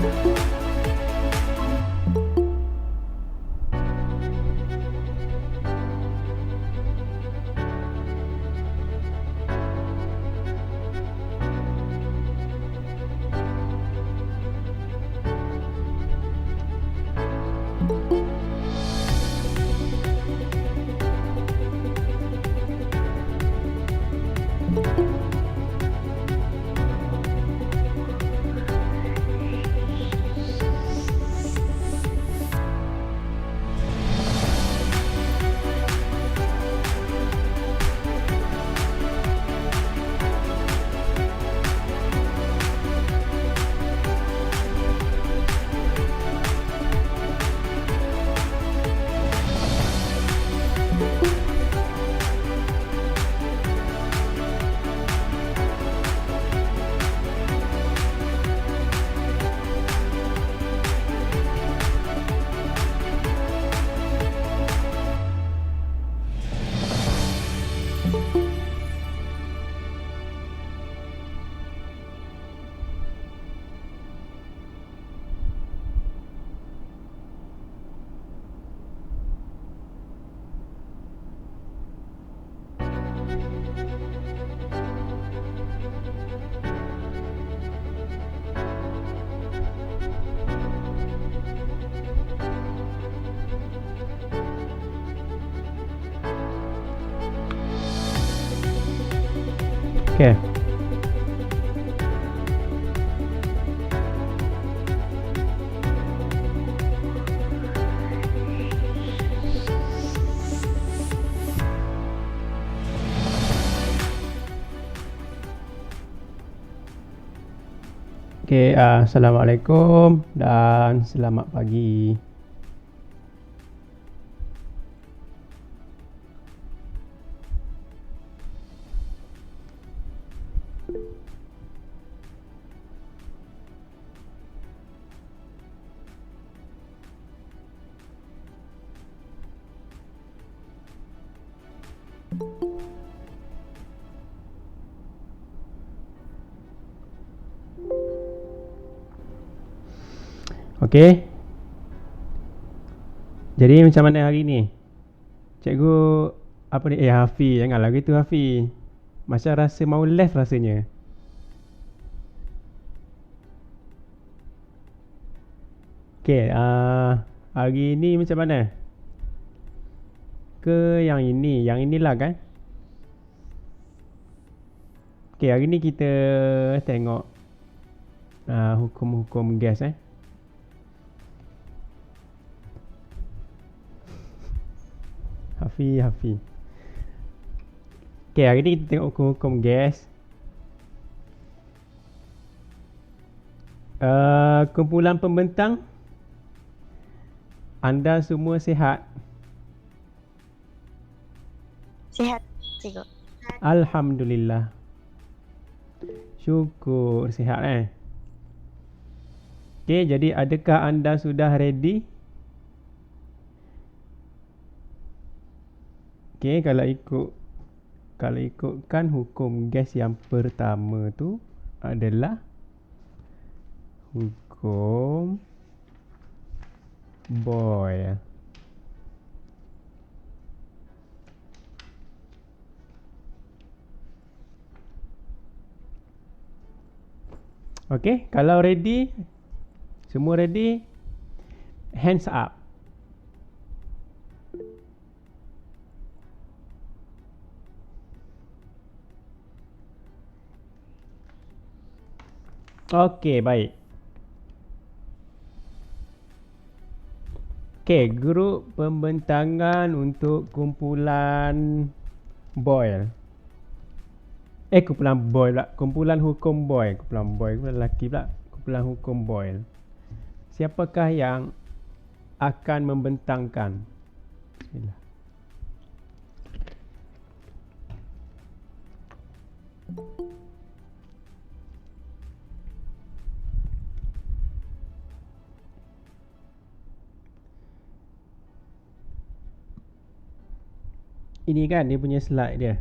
Okay. Okay, Assalamualaikum dan selamat pagi. Okay. Jadi macam mana hari ni? Cikgu apa ni? Hafiz, janganlah gitu Hafiz. Macam rasa mau left rasanya. Okay, hari ni macam mana? Ke yang ini? Yang inilah kan? Okay, hari ni kita tengok hukum-hukum gas Hafiz. Okay, hari ni kita tengok hukum-hukum gas. Kumpulan pembentang, anda semua sihat? Sihat, cikgu. Alhamdulillah. Syukur sihat Okay, jadi adakah anda sudah ready? Okay, kalau ikutkan hukum gas yang pertama tu adalah hukum Boyle. Okay, kalau ready, semua ready, hands up. Okay, baik. Okay, grup pembentangan untuk kumpulan Boyle. Kumpulan Boyle pula. Kumpulan hukum Boyle. Kumpulan lelaki pula. Kumpulan hukum Boyle. Siapakah yang akan membentangkan? Bismillah. Ini kan dia punya slide dia.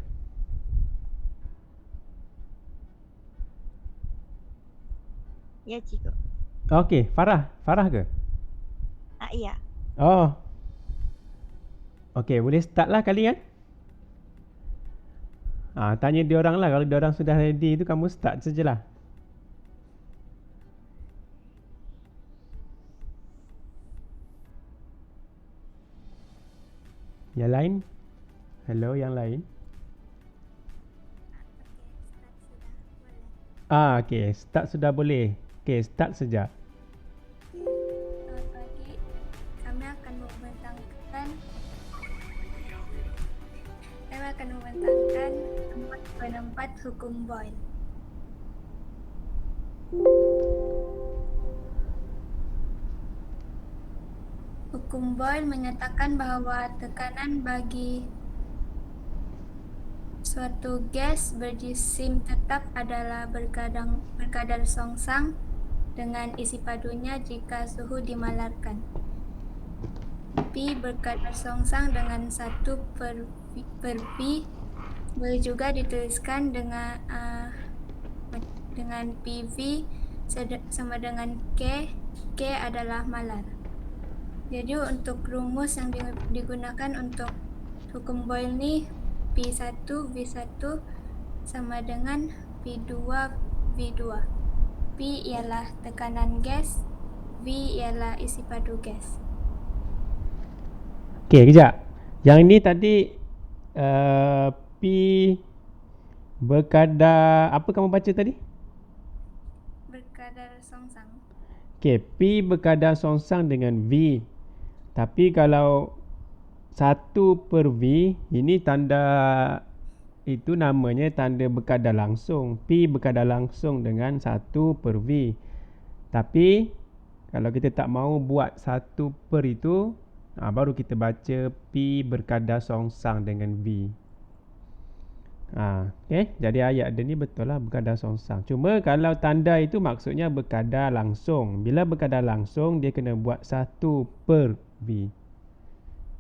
Ya, cikgu. Okey, Farah. Farah ke? Iya. Oh. Okey, boleh start lah kalian. Tanya dia orang lah. Kalau dia orang sudah ready tu kamu start sajalah. Yang lain? Hello, yang lain? Okey, start sudah boleh. Okey, start saja. Selamat pagi, kami akan membentangkan 4 penempat hukum Boyle. Hukum Boyle menyatakan bahawa tekanan bagi suatu gas berjisim tetap adalah berkadar songsang dengan isi padunya jika suhu dimalarkan. P berkadar songsang dengan 1 per V boleh juga dituliskan dengan PV sama dengan K. K adalah malar. Jadi untuk rumus yang digunakan untuk hukum Boyle ni, P1 V1 sama dengan P2 V2. P ialah tekanan gas, V ialah isi padu gas. Okey, kejap. Yang ini tadi P berkadar apa kamu baca tadi? Berkadar songsang. Okey, P berkadar songsang dengan V. Tapi kalau 1 per V, ini tanda itu namanya tanda berkadar langsung. P berkadar langsung dengan 1 per V. Tapi kalau kita tak mahu buat 1 per itu, baru kita baca P berkadar songsang dengan V. Okay? Jadi ayat dia ni betul lah berkadar songsang. Cuma kalau tanda itu maksudnya berkadar langsung. Bila berkadar langsung, dia kena buat 1 per V.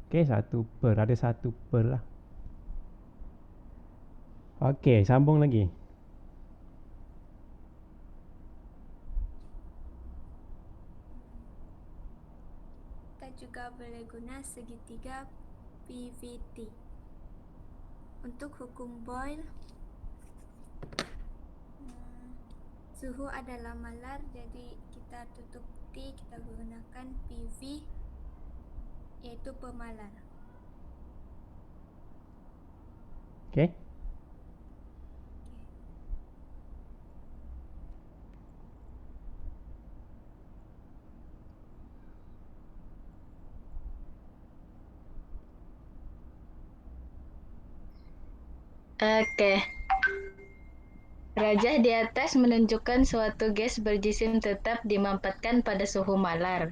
Okay, 1 per. Ada 1 per lah. Okay, sambung lagi. Kita juga boleh guna segitiga PVT. Untuk hukum Boyle, suhu adalah malar, jadi kita tutup T, kita gunakan PV, iaitu pemalar. Okay. Okey. Rajah di atas menunjukkan suatu gas berjisim tetap dimampatkan pada suhu malar.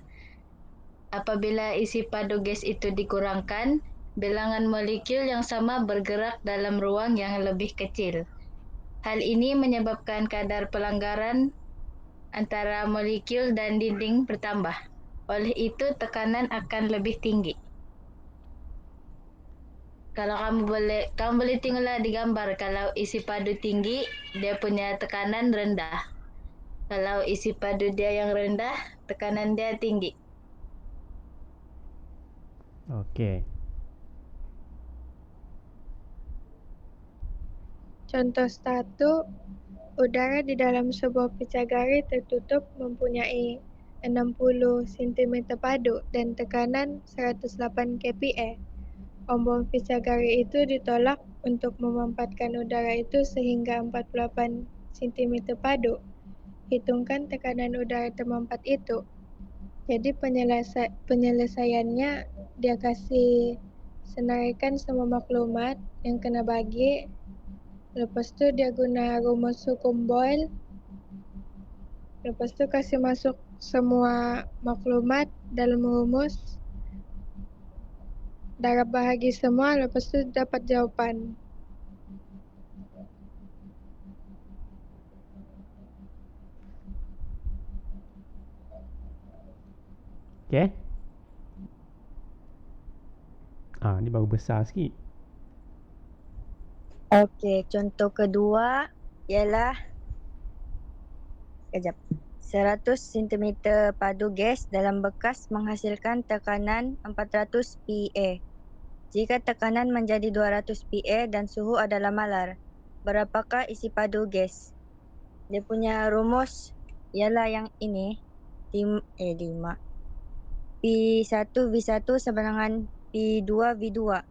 Apabila isi padu gas itu dikurangkan, bilangan molekul yang sama bergerak dalam ruang yang lebih kecil. Hal ini menyebabkan kadar pelanggaran antara molekul dan dinding bertambah. Oleh itu, tekanan akan lebih tinggi. Kalau kamu boleh tengoklah di gambar, kalau isi padu tinggi, dia punya tekanan rendah. Kalau isi padu dia yang rendah, tekanan dia tinggi. Okey. Contoh 1, udara di dalam sebuah picagari tertutup mempunyai 60 cm padu dan tekanan 108 kPa. Ombong picagari itu ditolak untuk memampatkan udara itu sehingga 48 cm padu. Hitungkan tekanan udara termampat itu. Jadi penyelesaiannya dia kasih senaraikan semua maklumat yang kena bagi. Lepas tu dia guna rumus hukum Boyle. Lepas tu kasih masuk semua maklumat dalam rumus. Darab bahagi semua, lepas tu dapat jawapan. Okay. Ni baru besar sikit. Okey, contoh kedua ialah sekejap. 100 cm padu gas dalam bekas menghasilkan tekanan 400 PA. Jika tekanan menjadi 200 PA dan suhu adalah malar, berapakah isi padu gas? Dia punya rumus ialah yang ini, 5. P1V1 sama dengan P2V2.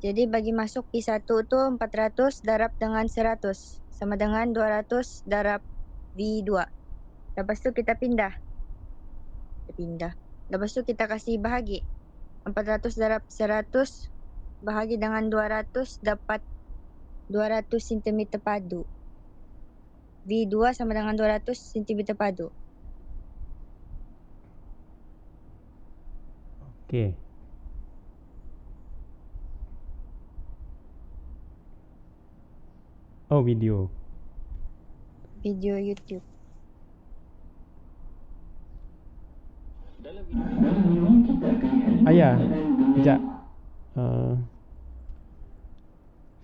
Jadi bagi masuk P1 tu 400 darab dengan 100 sama dengan 200 darab V2. Lepas tu kita pindah. Lepas tu kita kasih bahagi. 400 darab 100 bahagi dengan 200 dapat 200 cm padu. V2 sama dengan 200 cm padu. Okey. Oh, video. Video YouTube. Dalam video ini kita akan lihat Ayah, sekejap.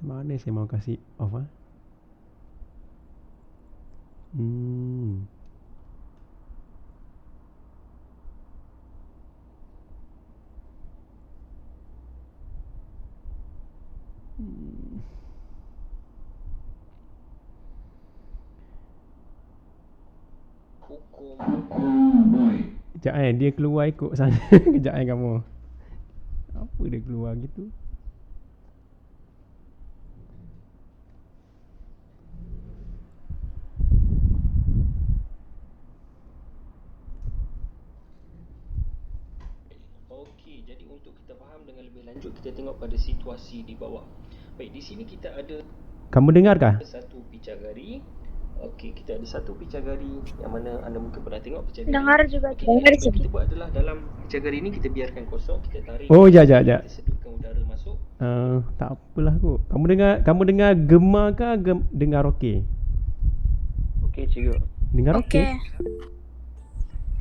Mana saya mau kasih off ah? hukum boy. Sekejap dia keluar ikut sana. Sekejap kamu. Apa dia keluar gitu? Okey, jadi untuk kita faham dengan lebih lanjut, kita tengok pada situasi di bawah. Baik, di sini kita ada Kamu dengarkah? satu picagari. Okey, kita ada satu picagari yang mana anda mungkin pernah tengok picagari. Dengar juga. Okey, jadi apa yang kita buat adalah dalam picagari ni kita biarkan kosong, kita tarik. Oh, jap. Kita sedutkan udara masuk. Tak apalah kot. Kamu dengar gemar ke dengar okey? Okey, cikgu. Dengar okey? Okey.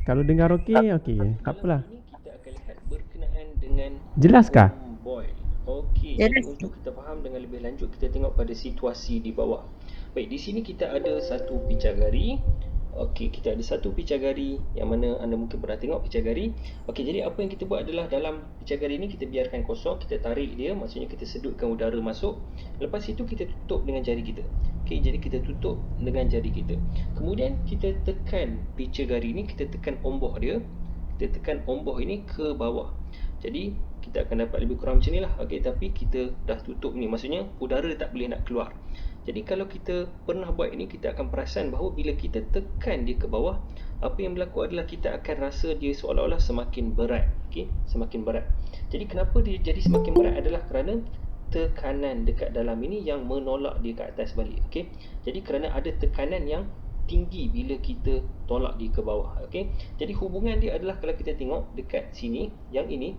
Kalau dengar okey, okey. Tak apalah. Dalam ini kita akan lihat berkenaan dengan Jelaskah? boil. Okey, jadi untuk kita faham dengan lebih lanjut, kita tengok pada situasi di bawah. Baik, di sini kita ada satu picagari. Okey, kita ada satu picagari yang mana anda mungkin pernah tengok picagari. Okey, jadi apa yang kita buat adalah dalam picagari ni kita biarkan kosong, kita tarik dia, maksudnya kita sedutkan udara masuk. Lepas itu kita tutup dengan jari kita. Okey, jadi kita tutup dengan jari kita. Kemudian kita tekan picagari ni, kita tekan omboh dia. Kita tekan omboh ini ke bawah. Jadi kita akan dapat lebih kurang macam ni lah. Okey, tapi kita dah tutup ni, maksudnya udara tak boleh nak keluar. Jadi kalau kita pernah buat ini, kita akan perasan bahawa bila kita tekan dia ke bawah, apa yang berlaku adalah kita akan rasa dia seolah-olah semakin berat. Okey, semakin berat. Jadi kenapa dia jadi semakin berat adalah kerana tekanan dekat dalam ini yang menolak dia ke atas balik. Okey, jadi kerana ada tekanan yang tinggi bila kita tolak dia ke bawah. Okey, jadi hubungan dia adalah kalau kita tengok dekat sini, yang ini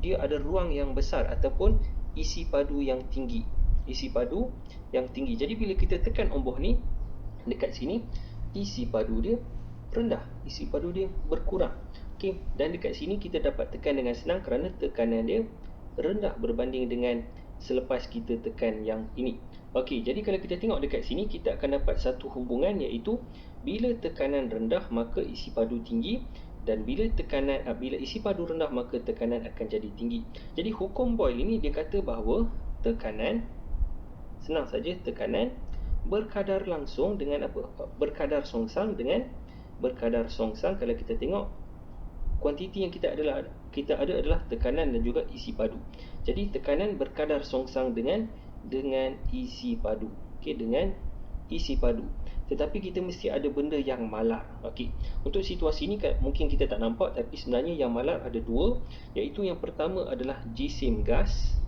dia ada ruang yang besar ataupun isi padu yang tinggi. Isi padu yang tinggi. Jadi bila kita tekan omboh ni dekat sini, isi padu dia rendah, isi padu dia berkurang. Okey, dan dekat sini kita dapat tekan dengan senang kerana tekanan dia rendah berbanding dengan selepas kita tekan yang ini. Okey, jadi kalau kita tengok dekat sini, kita akan dapat satu hubungan, iaitu bila tekanan rendah maka isi padu tinggi, dan bila isi padu rendah maka tekanan akan jadi tinggi. Jadi hukum Boyle ini dia kata bahawa tekanan, senang saja, tekanan berkadar langsung dengan apa? Berkadar songsang dengan berkadar songsang. Kalau kita tengok kuantiti yang kita ada adalah tekanan dan juga isi padu. Jadi tekanan berkadar songsang dengan isi padu. Okey, dengan isi padu. Tetapi kita mesti ada benda yang malar. Okey. Untuk situasi ini mungkin kita tak nampak, tapi sebenarnya yang malar ada dua, iaitu yang pertama adalah jisim gas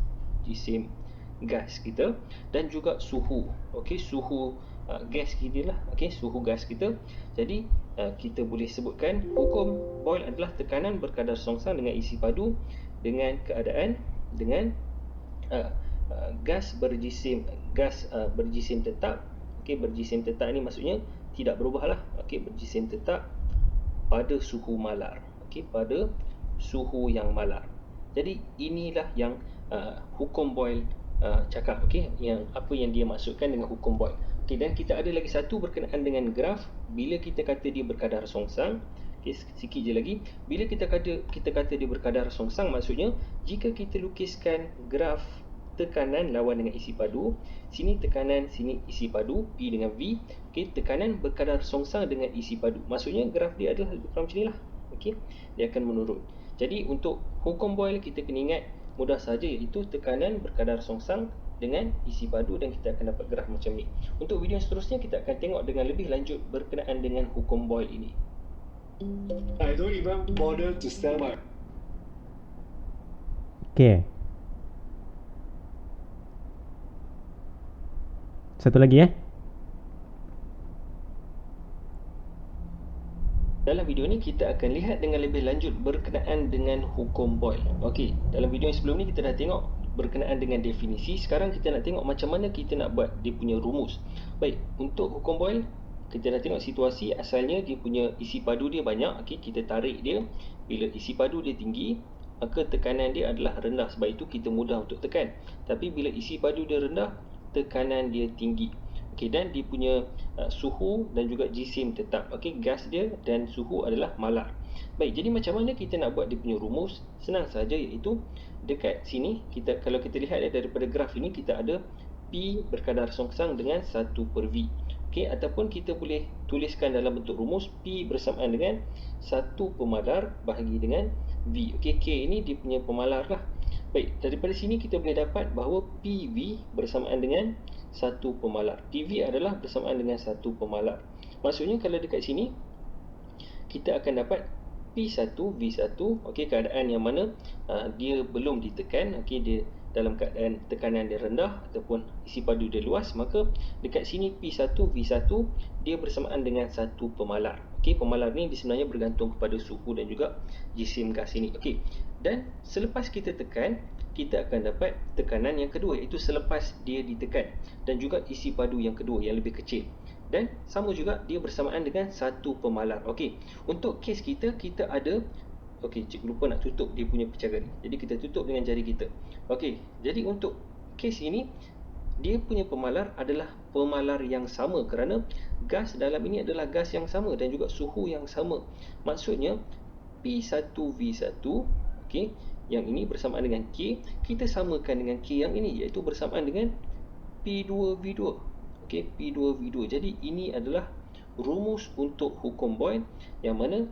kita, dan juga suhu. Okey, suhu gas kita lah. Okey, suhu gas kita. Jadi kita boleh sebutkan hukum Boyle adalah tekanan berkadar songsang dengan isi padu dengan keadaan gas berjisim tetap. Okey, berjisim tetap ni maksudnya tidak berubah lah. Okey, berjisim tetap pada suhu malar. Okey, pada suhu yang malar. Jadi inilah yang hukum Boyle cakap. Okey, yang apa yang dia maksudkan dengan hukum Boyle. Okey, dan kita ada lagi satu berkenaan dengan graf. Bila kita kata dia berkadar songsang, okey, sikit je lagi. Bila kita kata dia berkadar songsang, maksudnya jika kita lukiskan graf tekanan lawan dengan isi padu, sini tekanan, sini isi padu, P dengan V. Okey, tekanan berkadar songsang dengan isi padu. Maksudnya graf dia adalah lebih kurang macam inilah. Okey, dia akan menurun. Jadi untuk hukum Boyle kita kena ingat mudah saja, iaitu tekanan berkadar songsang dengan isi padu, dan kita akan dapat graf macam ni. Untuk video seterusnya kita akan tengok dengan lebih lanjut berkenaan dengan hukum Boyle ini. I don't even bother to sell my. Okey. Satu lagi Dalam video ni kita akan lihat dengan lebih lanjut berkenaan dengan hukum Boyle. Okey, dalam video yang sebelum ni kita dah tengok berkenaan dengan definisi. Sekarang kita nak tengok macam mana kita nak buat dia punya rumus. Baik, untuk hukum Boyle kita dah tengok situasi asalnya dia punya isi padu dia banyak. Okey, kita tarik dia. Bila isi padu dia tinggi, maka tekanan dia adalah rendah. Sebab itu kita mudah untuk tekan. Tapi bila isi padu dia rendah, tekanan dia tinggi. Okey, dan dia punya suhu dan juga jisim tetap. Okey, gas dia dan suhu adalah malar. Baik, jadi macam mana kita nak buat dia punya rumus? Senang saja, iaitu dekat sini kalau kita lihat daripada graf ini, kita ada P berkadar songsang dengan 1/V. Okey, ataupun kita boleh tuliskan dalam bentuk rumus P bersamaan dengan 1 pemalar bahagi dengan V. Okey, K ini dia punya pemalar lah. Baik, daripada sini kita boleh dapat bahawa PV bersamaan dengan 1 pemalar. PV adalah bersamaan dengan 1 pemalar. Maksudnya kalau dekat sini kita akan dapat P1 V1, okey, keadaan yang mana dia belum ditekan, okey, dia dalam keadaan tekanan dia rendah ataupun isi padu dia luas, maka dekat sini P1 V1 dia bersamaan dengan 1 pemalar. Okey, pemalar ni sebenarnya bergantung kepada suhu dan juga jisim gas ini. Okey, dan selepas kita tekan, kita akan dapat tekanan yang kedua, iaitu selepas dia ditekan, dan juga isi padu yang kedua yang lebih kecil, dan sama juga dia bersamaan dengan 1 pemalar. Okey, untuk kes kita ada, okey, cikgu lupa nak tutup dia punya pecahari, jadi kita tutup dengan jari kita. Okey, jadi untuk kes ini dia punya pemalar adalah pemalar yang sama, kerana gas dalam ini adalah gas yang sama dan juga suhu yang sama. Maksudnya P1V1, okey, yang ini bersamaan dengan K, kita samakan dengan K yang ini, iaitu bersamaan dengan P2V2. Okey, P2V2. Jadi ini adalah rumus untuk hukum Boyle, yang mana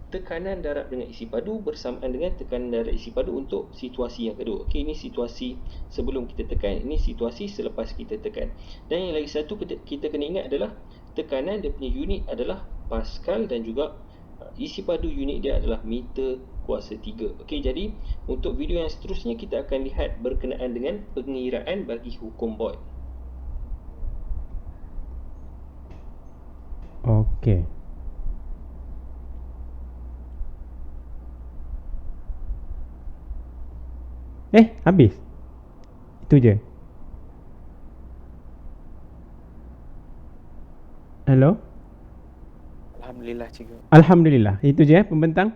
tekanan darab dengan isi padu bersamaan dengan tekanan darab isi padu untuk situasi yang kedua. Okey, ini situasi sebelum kita tekan, ini situasi selepas kita tekan. Dan yang lagi satu kita kena ingat adalah tekanan dia punya unit adalah Pascal, dan juga isi padu unit dia adalah meter kuasa 3. Okey, jadi untuk video yang seterusnya kita akan lihat berkenaan dengan pengiraan bagi hukum Boyle. Okey. Habis. Itu je. Hello? Alhamdulillah, cikgu. Alhamdulillah. Itu je pembentang?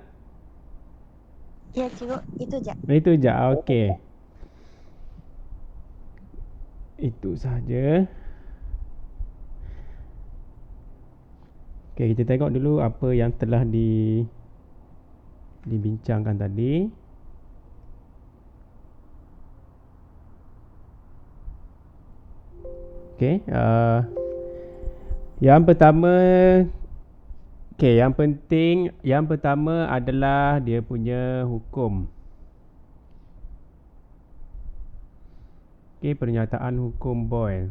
Ya, cikgu, itu je. Itu je. Okey. Itu saja. Okey, kita tengok dulu apa yang telah dibincangkan tadi. Okey, yang pertama, okey, yang pertama adalah dia punya hukum. Okey, pernyataan hukum Boyle.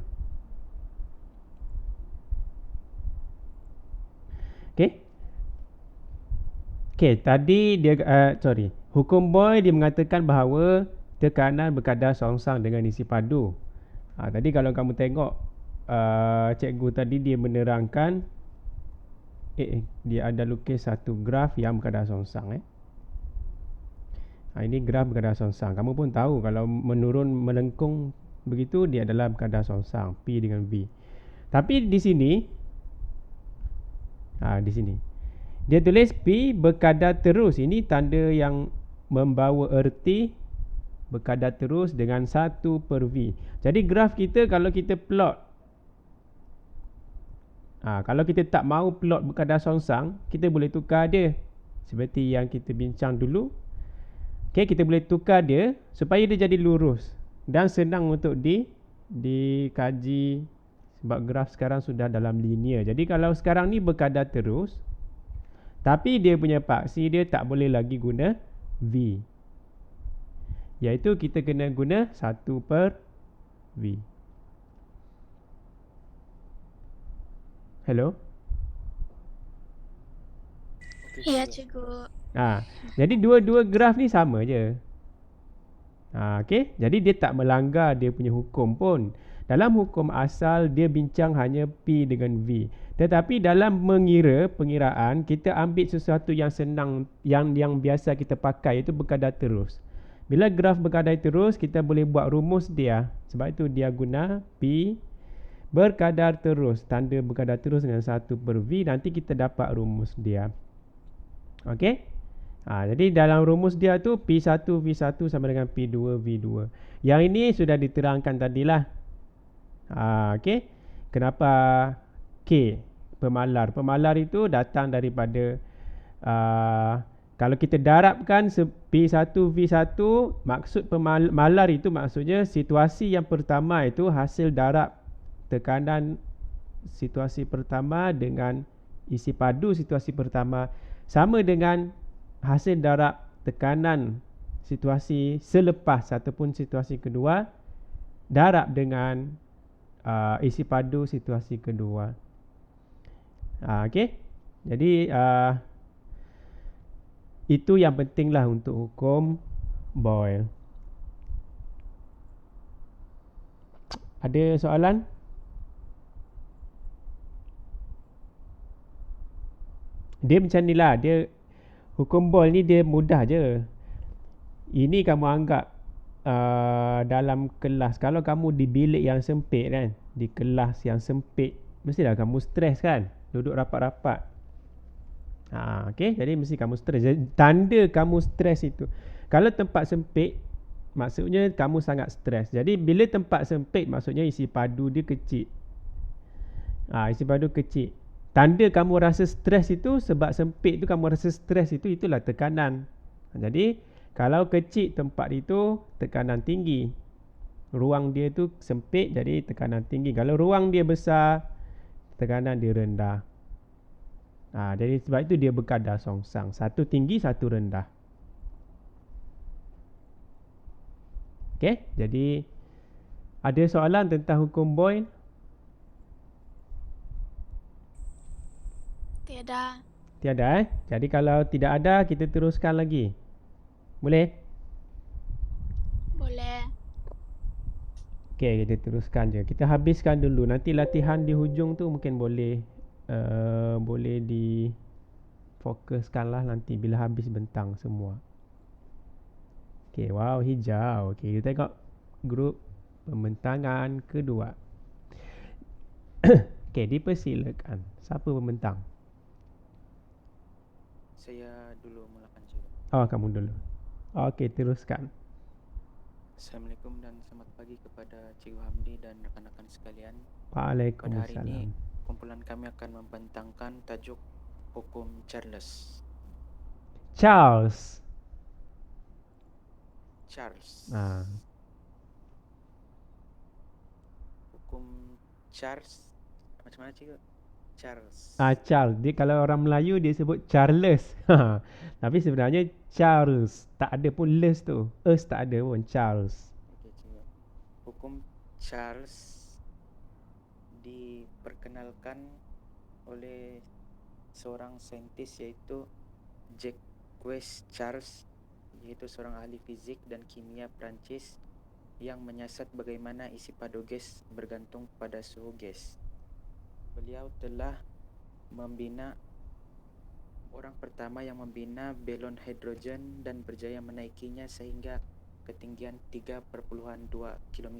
Okey. Okey, tadi dia hukum Boyle dia mengatakan bahawa tekanan berkadar songsang dengan isi padu. Tadi kalau kamu tengok cikgu tadi dia menerangkan dia ada lukis satu graf yang berkadar songsang. Ini graf berkadar songsang. Kamu pun tahu kalau menurun melengkung begitu dia adalah berkadar songsang, P dengan V. Tapi di sini dia tulis P berkadar terus. Ini tanda yang membawa erti berkadar terus dengan 1/V. Jadi graf kita kalau kita plot Kalau kita tak mahu plot berkadar songsang, kita boleh tukar dia. Seperti yang kita bincang dulu. Okay, kita boleh tukar dia supaya dia jadi lurus dan senang untuk dikaji sebab graf sekarang sudah dalam linear. Jadi kalau sekarang ni berkadar terus, tapi dia punya paksi dia tak boleh lagi guna V. Iaitu kita kena guna 1/V. Hello? Ya, cikgu. Jadi dua-dua graf ni sama je. Okey, jadi dia tak melanggar dia punya hukum pun. Dalam hukum asal dia bincang hanya P dengan V. Tetapi dalam pengiraan kita ambil sesuatu yang senang, yang biasa kita pakai, iaitu berkadar terus. Bila graf berkadar terus, kita boleh buat rumus dia. Sebab itu dia guna P berkadar terus. Tanda berkadar terus dengan 1/V. Nanti kita dapat rumus dia. Okey. Jadi dalam rumus dia tu P1 V1 sama dengan P2 V2. Yang ini sudah diterangkan tadilah. Okey. Kenapa K pemalar? Pemalar itu datang daripada kalau kita darabkan P1 V1, maksud pemalar itu maksudnya situasi yang pertama itu hasil darab tekanan situasi pertama dengan isi padu situasi pertama sama dengan hasil darab tekanan situasi selepas ataupun situasi kedua darab dengan isi padu situasi kedua. Okey. Jadi itu yang pentinglah untuk hukum Boyle. Ada soalan? Dia macam ni lah. Dia hukum Boyle ni dia mudah je. Ini kamu anggap dalam kelas. Kalau kamu di bilik yang sempit kan, di kelas yang sempit, mestilah kamu stres kan, duduk rapat-rapat. Okay, jadi mesti kamu stres. Tanda kamu stres itu, kalau tempat sempit, maksudnya kamu sangat stres. Jadi bila tempat sempit, maksudnya isi padu dia kecil. Isi padu kecil. Tanda kamu rasa stres itu sebab sempit tu kamu rasa stres itu, itulah tekanan. Jadi kalau kecil tempat itu, tekanan tinggi. Ruang dia tu sempit, jadi tekanan tinggi. Kalau ruang dia besar, tekanan dia rendah. Jadi sebab itu dia berkadar songsang. Satu tinggi, satu rendah. Okey, jadi ada soalan tentang hukum Boyle? Tiada. Tiada Jadi kalau tidak ada, kita teruskan lagi. Boleh? Boleh. Okey, kita teruskan je. Kita habiskan dulu. Nanti latihan di hujung tu mungkin boleh difokuskan lah nanti bila habis bentang semua. Okey, wow, hijau. Okey, kita tengok grup pembentangan kedua. Okey, dipersilakan. Siapa pembentang? Saya dulu mulakan cikgu. Kamu dulu. Okey, teruskan. Assalamualaikum dan selamat pagi kepada Cikgu Hamdi dan rakan-rakan sekalian. Waalaikumsalam. Pada hari ini, kumpulan kami akan membentangkan tajuk Hukum Charles. Charles. Hukum Charles. Macam mana cikgu? Charles. Charles. Dia kalau orang Melayu dia sebut Charles. Tapi sebenarnya Charles. Tak ada pun les tu. Tak ada pun Charles. Okey cikgu. Hukum Charles diperkenalkan oleh seorang saintis iaitu Jacques Charles, iaitu seorang ahli fizik dan kimia Perancis yang menyiasat bagaimana isi padu gas bergantung pada suhu gas. Beliau telah orang pertama yang membina balon hidrogen dan berjaya menaikinya sehingga ketinggian 3.2 km.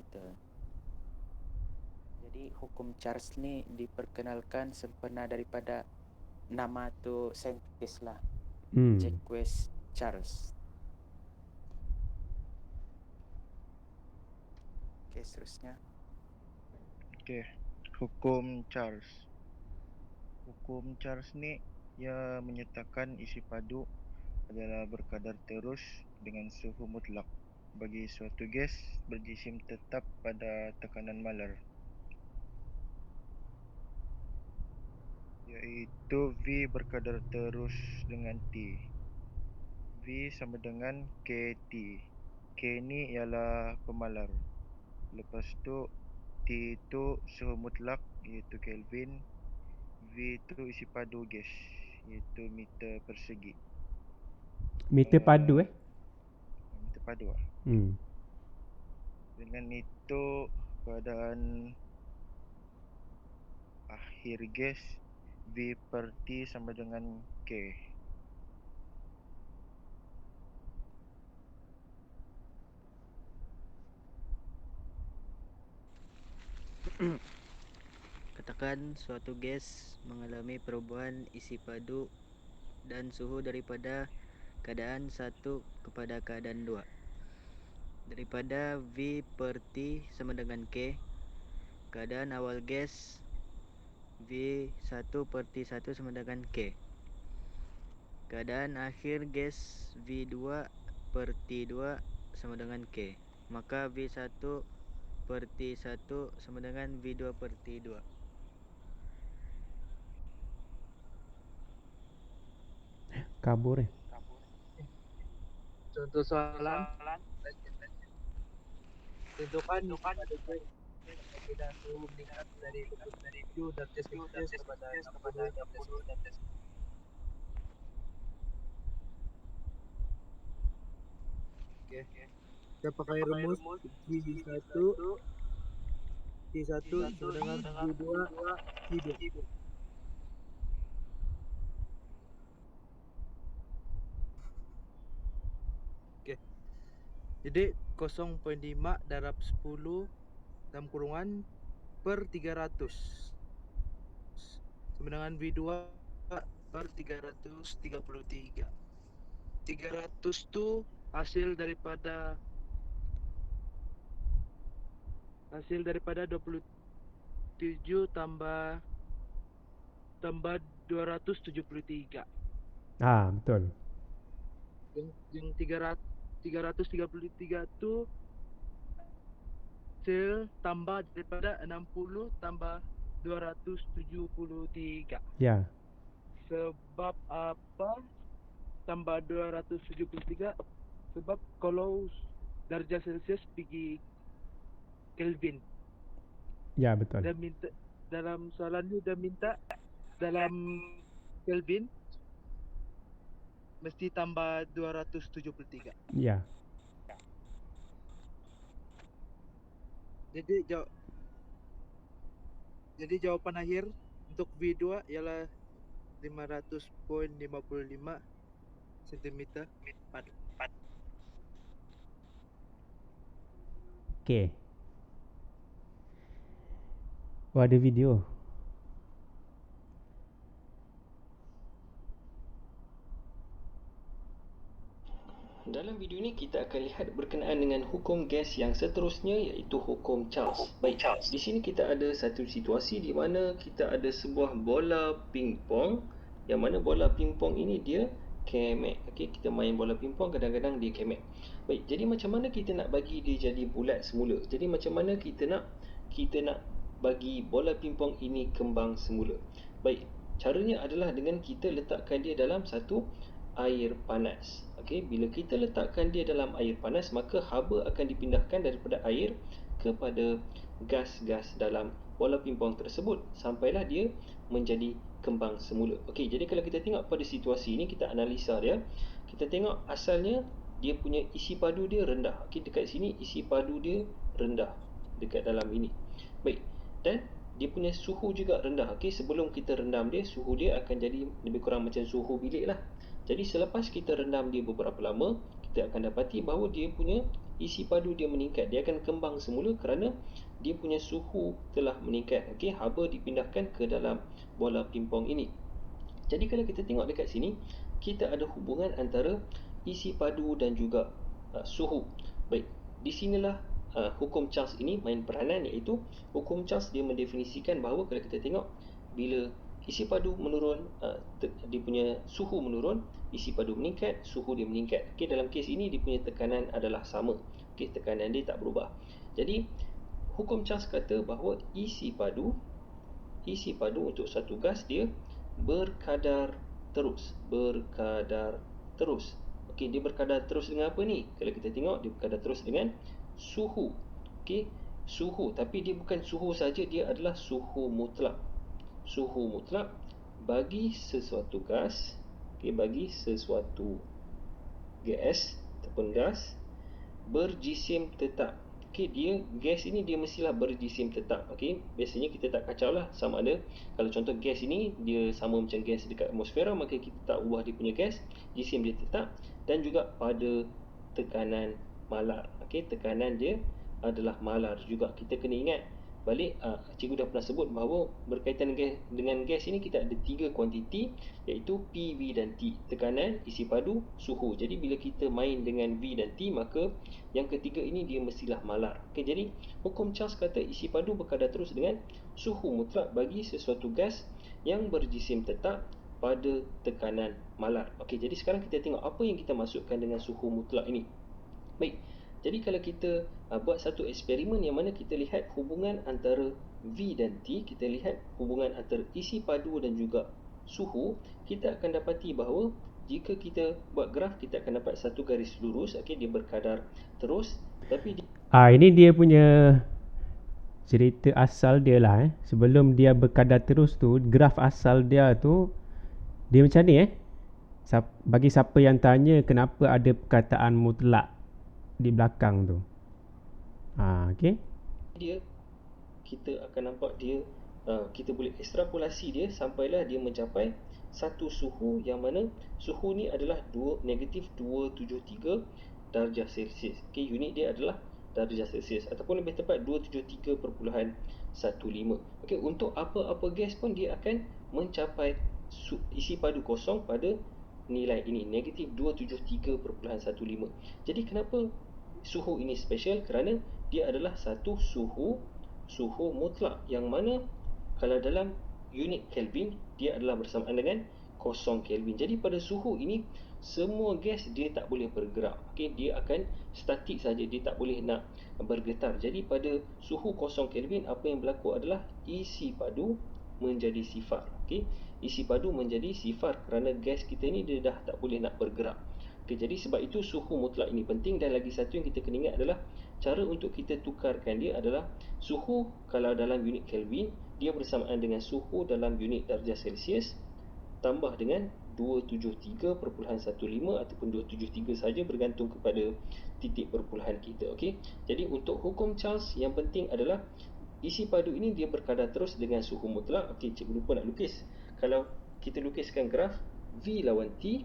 Jadi hukum Charles ni diperkenalkan sempena daripada nama tu saintis lah. Jacques Charles. Okey, seterusnya. Okey, hukum Charles. Hukum Charles ni ia menyatakan isi padu adalah berkadar terus dengan suhu mutlak bagi suatu gas berjisim tetap pada tekanan malar, iaitu V berkadar terus dengan T. V sama dengan KT. K ni ialah pemalar. Lepas tu T itu suhu mutlak iaitu Kelvin. V itu isi padu gas iaitu meter persegi. Meter padu Meter padu lah. Dengan itu keadaan akhir gas V per T sama dengan K. Katakan suatu gas mengalami perubahan isi padu dan suhu daripada keadaan 1 kepada keadaan 2. Daripada V per T sama dengan K, keadaan awal gas V1 per T1 sama dengan K. Keadaan akhir gas V2 per T2 sama dengan K. Maka V1 per T1 sama dengan V2 per T2. Kabur Contoh soalan. Tentukan isi padu gas apabila suhu meningkat dari 27 derajat Celcius kepada 60 derajat Celcius. Okey. Kita pakai rumus V1 T1 sama dengan V2 T2. Okey. Jadi 0.5 darab 10 dalam kurungan per 300 sama dengan V2 per 333. 300 tu hasil daripada 27 tambah 273. Betul. Yang 333 tu hasil tambah daripada 60 tambah 273. Ya. Sebab apa tambah 273? Sebab kalau darjah Celsius pergi Kelvin. Ya, betul. Dia minta dalam soalan ni dia minta dalam Kelvin mesti tambah 273. Ya. Jadi jawapan akhir untuk V2 ialah 500.55 cm padu. Okey. Ada video. Dalam video ni kita akan lihat berkenaan dengan hukum gas yang seterusnya, iaitu hukum Charles. Baik, di sini kita ada satu situasi di mana kita ada sebuah bola pingpong, yang mana bola pingpong ini dia kemek. Okey, kita main bola pingpong kadang-kadang dia kemek. Baik, jadi macam mana kita nak bagi dia jadi bulat semula? Jadi macam mana kita nak bagi bola pingpong ini kembang semula? Baik, caranya adalah dengan kita letakkan dia dalam satu air panas. Okey, bila kita letakkan dia dalam air panas, maka haba akan dipindahkan daripada air kepada gas-gas dalam bola pingpong tersebut sampailah dia menjadi kembang semula. Okey, jadi kalau kita tengok pada situasi ini, kita analisa dia. Kita tengok asalnya dia punya isi padu dia rendah. Okey, dekat sini isi padu dia rendah dekat dalam ini. Baik, dan dia punya suhu juga rendah. Okey, sebelum kita rendam dia, suhu dia akan jadi lebih kurang macam suhu bilik lah. Jadi selepas kita rendam dia beberapa lama, kita akan dapati bahawa dia punya isi padu dia meningkat. Dia akan kembang semula kerana dia punya suhu telah meningkat. Okey, haba dipindahkan ke dalam bola pingpong ini. Jadi kalau kita tengok dekat sini, kita ada hubungan antara isi padu dan juga suhu. Baik, di sinilah hukum Charles ini main peranan, iaitu hukum Charles dia mendefinisikan bahawa kalau kita tengok bila isi padu menurun, dia punya suhu menurun, isi padu meningkat, suhu dia meningkat. Okey, dalam kes ini dia punya tekanan adalah sama. Okey, tekanan dia tak berubah. Jadi hukum Charles kata bahawa isi padu untuk satu gas dia berkadar terus. Okey, dia berkadar terus dengan apa ni? Kalau kita tengok, dia berkadar terus dengan suhu. Okey, suhu, tapi dia bukan suhu saja, dia adalah suhu mutlak. Suhu mutlak bagi sesuatu gas, bagi sesuatu gas ataupun gas berjisim tetap. Dia gas ini dia mestilah berjisim tetap. Biasanya kita tak kacau lah sama ada kalau contoh gas ini dia sama macam gas dekat atmosfera, maka kita tak ubah dia punya gas, jisim dia tetap, dan juga pada tekanan malar. Tekanan dia adalah malar juga. Kita kena ingat balik, cikgu dah pernah sebut bahawa berkaitan dengan gas ini kita ada 3 kuantiti, iaitu P, V dan T. Tekanan, isi padu, suhu. Jadi bila kita main dengan V dan T, maka yang ketiga ini dia mestilah malar. Jadi hukum Charles kata isi padu berkadar terus dengan suhu mutlak bagi sesuatu gas yang berjisim tetap pada tekanan malar. Jadi sekarang kita tengok apa yang kita masukkan dengan suhu mutlak ini. Baik, jadi kalau kita buat satu eksperimen yang mana kita lihat hubungan antara V dan T, kita lihat hubungan antara isi padu dan juga suhu, kita akan dapati bahawa jika kita buat graf, kita akan dapat satu garis lurus. Dia berkadar terus, tapi ini dia punya cerita asal dia lah. Sebelum dia berkadar terus tu, graf asal dia tu dia macam ni. Bagi siapa yang tanya kenapa ada perkataan mutlak di belakang tu. Kita akan nampak dia, kita boleh ekstrapolasi dia sampailah dia mencapai satu suhu, yang mana suhu ni adalah negatif 273 darjah Celsius. Unit dia adalah darjah Celsius, ataupun lebih tepat 273.15. Untuk apa-apa gas pun dia akan mencapai isi padu kosong pada nilai ini, negatif 273.15. Jadi kenapa suhu ini special? Kerana dia adalah satu suhu mutlak, yang mana kalau dalam unit Kelvin dia adalah bersamaan dengan 0 Kelvin. Jadi pada suhu ini semua gas dia tak boleh bergerak. Dia akan statik saja, dia tak boleh nak bergetar. Jadi pada suhu 0 Kelvin, apa yang berlaku adalah isi padu menjadi sifar. Isi padu menjadi sifar kerana gas kita ni dia dah tak boleh nak bergerak. Jadi sebab itu suhu mutlak ini penting. Dan lagi satu yang kita kena ingat adalah cara untuk kita tukarkan dia adalah suhu kalau dalam unit Kelvin dia bersamaan dengan suhu dalam unit darjah Celsius tambah dengan 273.15 ataupun 273 saja, bergantung kepada titik perpuluhan kita. Jadi untuk hukum Charles yang penting adalah isi padu ini dia berkadar terus dengan suhu mutlak. Cikgu lupa nak lukis. Kalau kita lukiskan graf V lawan T,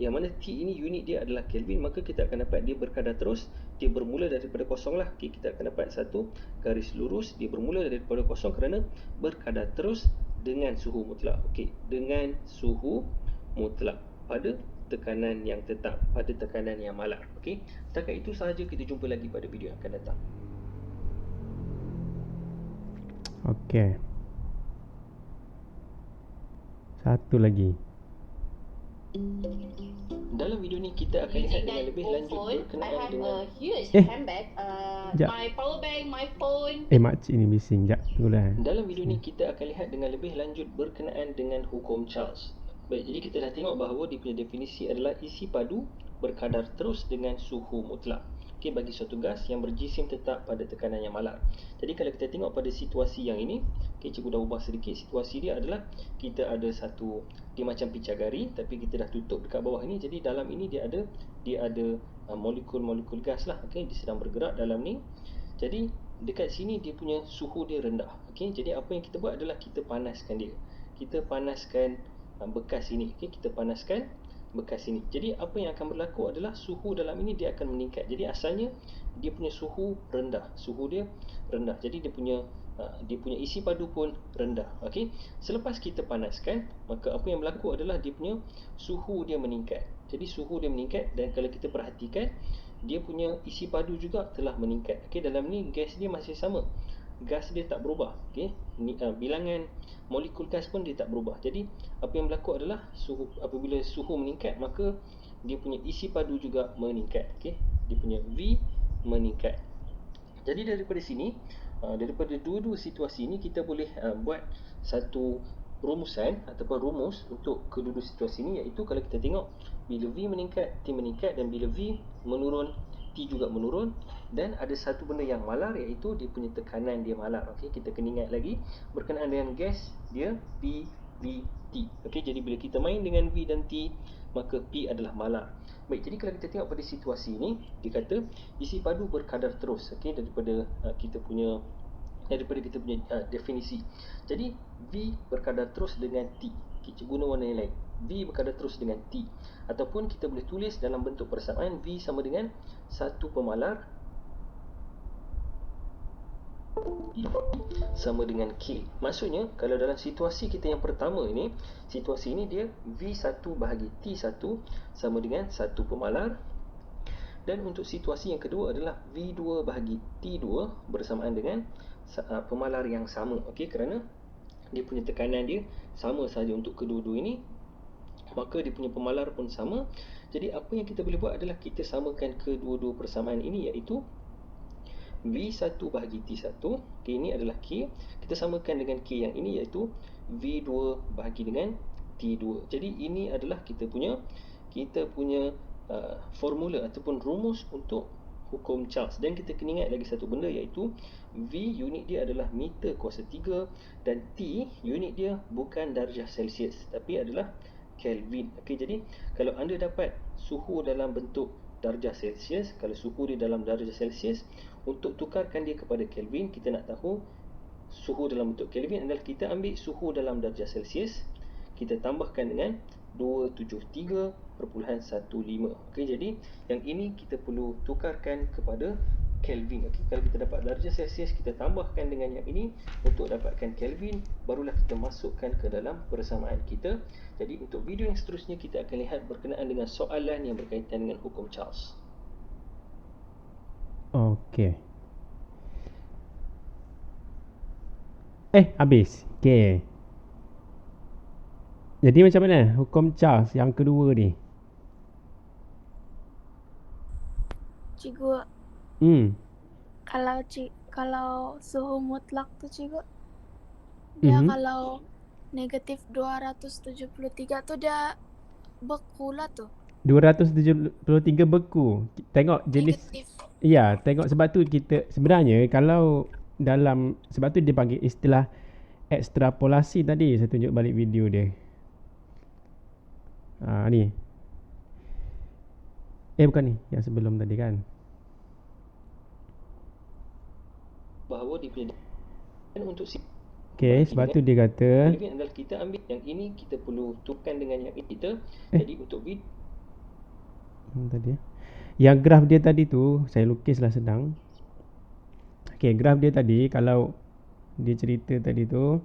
yang mana T ini unit dia adalah Kelvin, maka kita akan dapat dia berkadar terus. Dia bermula daripada kosong lah. Kita akan dapat satu garis lurus, dia bermula daripada kosong kerana berkadar terus dengan suhu mutlak. Dengan suhu mutlak pada tekanan yang tetap, pada tekanan yang malar. Setakat itu sahaja, kita jumpa lagi pada video yang akan datang. Satu lagi. Dalam video ni kita akan lihat dengan lebih lanjut berkenaan dengan my power bank, my phone. Makcik ni bising. Tunggulah. Dalam video ni kita akan lihat dengan lebih lanjut berkenaan dengan hukum Charles. Baik, jadi kita dah tengok bahawa dia punya definisi adalah isi padu berkadar terus dengan suhu mutlak. Bagi suatu gas yang berjisim tetap pada tekanan yang malar. Jadi kalau kita tengok pada situasi yang ini, cikgu dah ubah sedikit. Situasi dia adalah kita ada satu, dia macam picagari tapi kita dah tutup dekat bawah ni. Jadi dalam ini dia ada molekul-molekul gas lah. Dia sedang bergerak dalam ni. Jadi dekat sini dia punya suhu dia rendah. Jadi apa yang kita buat adalah kita panaskan dia. Kita panaskan bekas ini. Kita panaskan bekas ini. Jadi apa yang akan berlaku adalah suhu dalam ini dia akan meningkat. Jadi asalnya dia punya suhu rendah. Suhu dia rendah. Jadi dia punya isi padu pun rendah. Selepas kita panaskan, maka apa yang berlaku adalah dia punya suhu dia meningkat. Jadi suhu dia meningkat, dan kalau kita perhatikan dia punya isi padu juga telah meningkat. Dalam ni gas dia masih sama. gas dia tak berubah. Okey, bilangan molekul gas pun dia tak berubah. Jadi apa yang berlaku adalah apabila suhu meningkat, maka dia punya isi padu juga meningkat. Okey, dia punya V meningkat. Jadi daripada sini, daripada dua-dua situasi ini, kita boleh buat satu rumusan ataupun rumus untuk kedua-dua situasi ini, iaitu kalau kita tengok bila V meningkat, T meningkat, dan bila V menurun, T juga menurun, dan ada satu benda yang malar, iaitu dia punya tekanan dia malar. Okey, kita kena ingat lagi berkenaan dengan gas, dia P, V, T. Okey, jadi bila kita main dengan V dan T, maka P adalah malar. Baik, jadi kalau kita tengok pada situasi ini, dia kata isi padu berkadar terus. Okey, daripada kita punya definisi. Jadi V berkadar terus dengan T. Kita guna warna yang lain. V berkadar terus dengan T. Ataupun kita boleh tulis dalam bentuk persamaan V sama dengan 1 pemalar sama dengan K. Maksudnya kalau dalam situasi kita yang pertama ini, situasi ini dia V1 bahagi T1 sama dengan 1 pemalar. Dan untuk situasi yang kedua adalah V2 bahagi T2 bersamaan dengan pemalar yang sama. Okey, kerana dia punya tekanan dia sama saja untuk kedua-dua ini, maka dia punya pemalar pun sama. Jadi apa yang kita boleh buat adalah kita samakan kedua-dua persamaan ini, iaitu V1 bahagi T1. Okey, ini adalah K. Kita samakan dengan K yang ini, iaitu V2 bahagi dengan T2. Jadi ini adalah kita punya formula ataupun rumus untuk hukum Charles. Dan kita kena ingat lagi satu benda, iaitu V unit dia adalah meter kuasa 3 dan T unit dia bukan darjah Celsius tapi adalah Kelvin. Okey, jadi kalau anda dapat suhu dalam bentuk darjah Celsius, kalau suhu dia dalam darjah Celsius, untuk tukarkan dia kepada Kelvin, kita nak tahu suhu dalam bentuk Kelvin adalah kita ambil suhu dalam darjah Celsius, kita tambahkan dengan 273.15. Okey, jadi yang ini kita perlu tukarkan kepada Kelvin. Okey, kalau kita dapat darjah Celsius, kita tambahkan dengan yang ini untuk dapatkan Kelvin, barulah kita masukkan ke dalam persamaan kita. Jadi untuk video yang seterusnya kita akan lihat berkenaan dengan soalan yang berkaitan dengan hukum Charles. Okey. Habis. Okey. Jadi macam mana hukum Charles yang kedua ni? Cikgu, kalau suhu mutlak tu cikgu, dia kalau negatif 273 tu dia beku lah tu. 273 beku. Tengok jenis Negatif. Ya, tengok sebab tu kita sebenarnya kalau dalam, sebab tu dia panggil istilah ekstrapolasi tadi. Saya tunjuk balik video dia. Ni. Bukan ni, yang sebelum tadi kan. Bahawa dia punya untuk Okey, sebab tu dia kata Kelvin adalah kita ambil yang ini, kita perlu tukarkan dengan yang ini kita. Jadi untuk vid tadi yang graf dia tadi tu saya lukislah sedang. Okey, graf dia tadi kalau dia cerita tadi tu,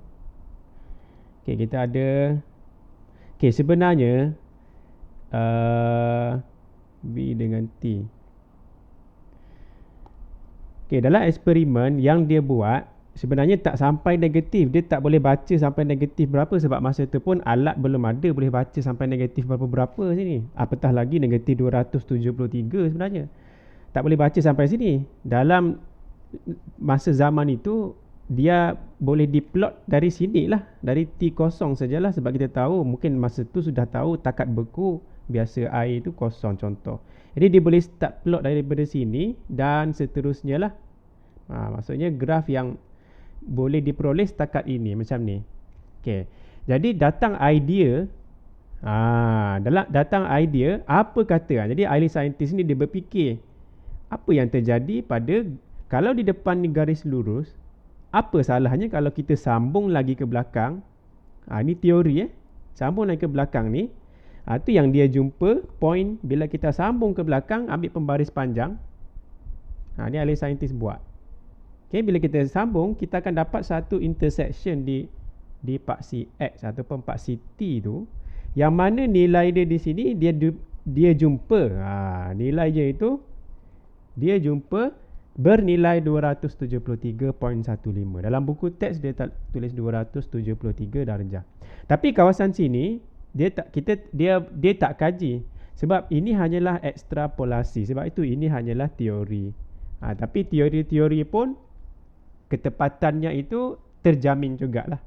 okey, kita ada, okey, sebenarnya V dengan T. Okey, dalam eksperimen yang dia buat sebenarnya tak sampai negatif. Dia tak boleh baca sampai negatif berapa sebab masa tu pun alat belum ada boleh baca sampai negatif berapa-berapa sini. Apatah lagi negatif 273 sebenarnya. Tak boleh baca sampai sini. Dalam masa zaman itu dia boleh diplot dari sini lah, dari T0 sajalah, sebab kita tahu mungkin masa tu sudah tahu takat beku biasa air itu kosong contoh. Jadi dia boleh start plot daripada sini dan seterusnya lah. Maksudnya graf yang boleh diperoleh setakat ini macam ni. Okey. Jadi datang idea. Dalam datang idea apa kata? Jadi ahli saintis ni dia berfikir apa yang terjadi pada kalau di depan ni garis lurus, apa salahnya kalau kita sambung lagi ke belakang? Ini teori sambung lagi ke belakang ni. Itu yang dia jumpa point bila kita sambung ke belakang ambil pembaris panjang. Ni ahli saintis buat. Okay, bila kita sambung kita akan dapat satu intersection di paksi X ataupun paksi T tu, yang mana nilai dia di sini dia jumpa nilai dia itu dia jumpa bernilai 273.15. Dalam buku teks dia tulis 273 darjah. Tapi kawasan sini dia tak kaji, sebab ini hanyalah ekstrapolasi. Sebab itu ini hanyalah teori. Tapi teori-teori pun ketepatannya itu terjamin jugalah.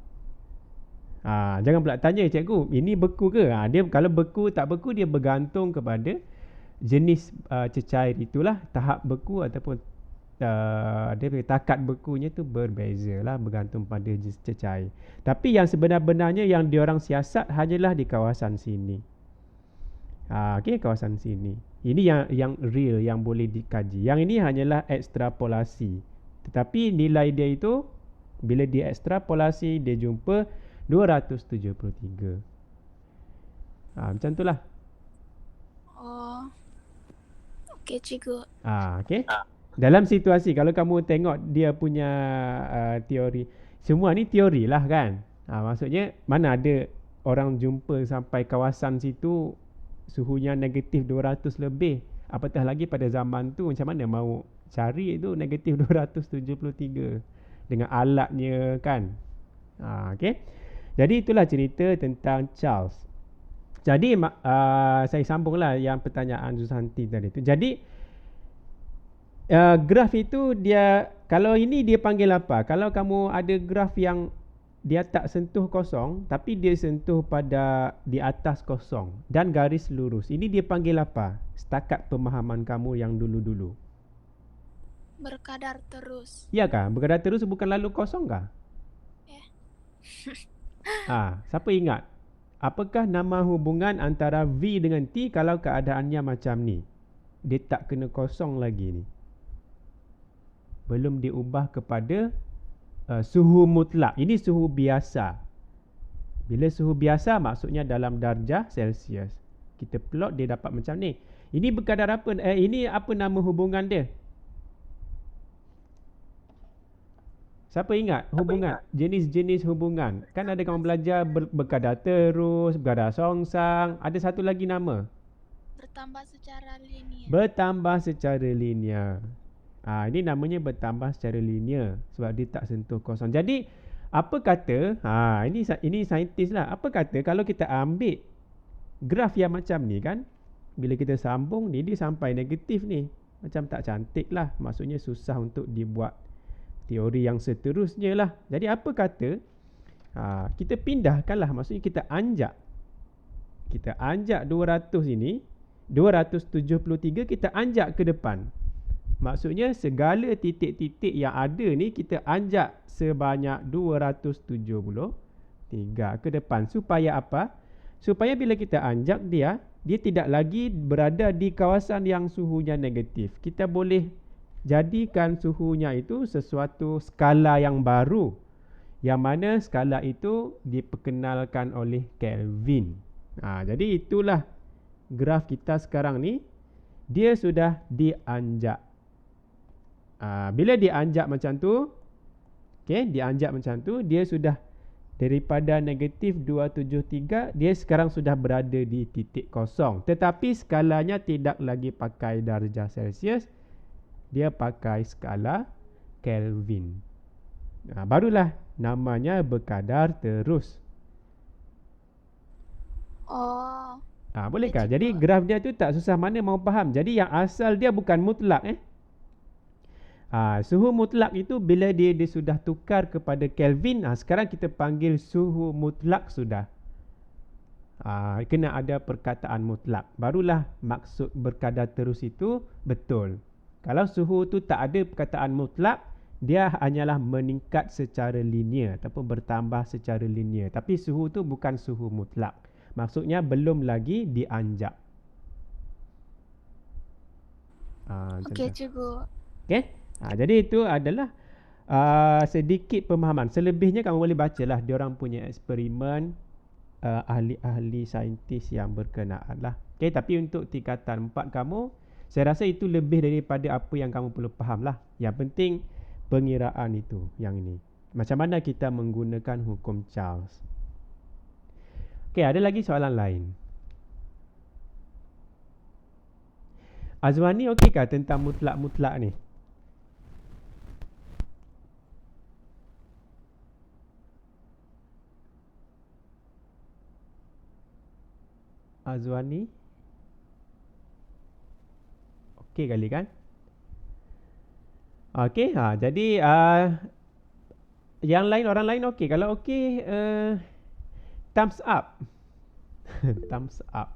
Jangan pula tanya cikgu, ini beku ke? Dia kalau beku tak beku dia bergantung kepada jenis cecair itulah, tahap beku ataupun dia takat bekunya tu berbeza lah bergantung pada jenis cecair. Tapi yang sebenar-benarnya yang diorang siasat hanyalah di kawasan sini. Okey, kawasan sini. Ini yang real yang boleh dikaji. Yang ini hanyalah ekstrapolasi. Tetapi nilai dia itu bila dia ekstrapolasi dia jumpa 273. Macam itulah. Oh. Okey cikgu. Okey. Dalam situasi kalau kamu tengok dia punya teori, semua ni teori lah kan. Maksudnya mana ada orang jumpa sampai kawasan situ suhunya negatif 200 lebih. Apatah lagi pada zaman tu, macam mana mau cari itu negatif 273 dengan alatnya kan. Okey. Jadi itulah cerita tentang Charles. Jadi saya sambunglah yang pertanyaan Susanti tadi tu. Jadi graf itu dia, kalau ini dia panggil apa? Kalau kamu ada graf yang dia tak sentuh kosong tapi dia sentuh pada di atas kosong dan garis lurus, ini dia panggil apa? Setakat pemahaman kamu yang dulu-dulu. Berkadar terus. Ya kan? Berkadar terus bukan lalu kosong kah? Siapa ingat? Apakah nama hubungan antara V dengan T kalau keadaannya macam ni? Dia tak kena kosong lagi ni. Belum diubah kepada suhu mutlak. Ini suhu biasa. Bila suhu biasa maksudnya dalam darjah Celsius. Kita plot dia dapat macam ni. Ini berkadar apa? Ini apa nama hubungan dia? Siapa ingat hubungan? Jenis-jenis hubungan. Kan ada kamu belajar berkadar terus, berkadar songsang. Ada satu lagi nama. Bertambah secara linear. Bertambah secara linear. Ini namanya bertambah secara linear sebab dia tak sentuh kosong. Jadi apa kata, ini saintis lah. Apa kata kalau kita ambil graf yang macam ni kan, bila kita sambung ni dia sampai negatif ni. Macam tak cantik lah. Maksudnya susah untuk dibuat teori yang seterusnya lah. Jadi apa kata kita pindahkanlah, maksudnya kita anjak 200 ini, 273 kita anjak ke depan. Maksudnya segala titik-titik yang ada ni kita anjak sebanyak 273 ke depan. Supaya apa? Supaya bila kita anjak dia tidak lagi berada di kawasan yang suhunya negatif. Kita boleh jadikan suhunya itu sesuatu skala yang baru, yang mana skala itu diperkenalkan oleh Kelvin. Jadi itulah graf kita sekarang ni. Dia sudah dianjak. Bila dianjak macam tu, dianjak macam tu, dia sudah daripada negatif 273, dia sekarang sudah berada di titik kosong. Tetapi skalanya tidak lagi pakai darjah Celsius, dia pakai skala Kelvin. Barulah namanya berkadar terus. Bolehkah? Jadi graf dia tu tak susah mana mau faham. Jadi yang asal dia bukan mutlak. Suhu mutlak itu bila dia sudah tukar kepada Kelvin, sekarang kita panggil suhu mutlak sudah. Kena ada perkataan mutlak. Barulah maksud berkadar terus itu betul. Kalau suhu tu tak ada perkataan mutlak, dia hanyalah meningkat secara linear ataupun bertambah secara linear. Tapi suhu tu bukan suhu mutlak. Maksudnya belum lagi dianjak. Okey cikgu. Okey. Jadi itu adalah sedikit pemahaman. Selebihnya kamu boleh bacalah diorang punya eksperimen, ahli-ahli saintis yang berkenaan lah. Okey, tapi untuk tingkatan 4 kamu, saya rasa itu lebih daripada apa yang kamu perlu faham lah. Yang penting pengiraan itu, yang ini. Macam mana kita menggunakan hukum Charles. Okey, ada lagi soalan lain? Azwani okey kah tentang mutlak-mutlak ni? Azwani. Okey kali kan? Okey, jadi yang lain, orang lain okey. Kalau okey, thumbs up. Thumbs up.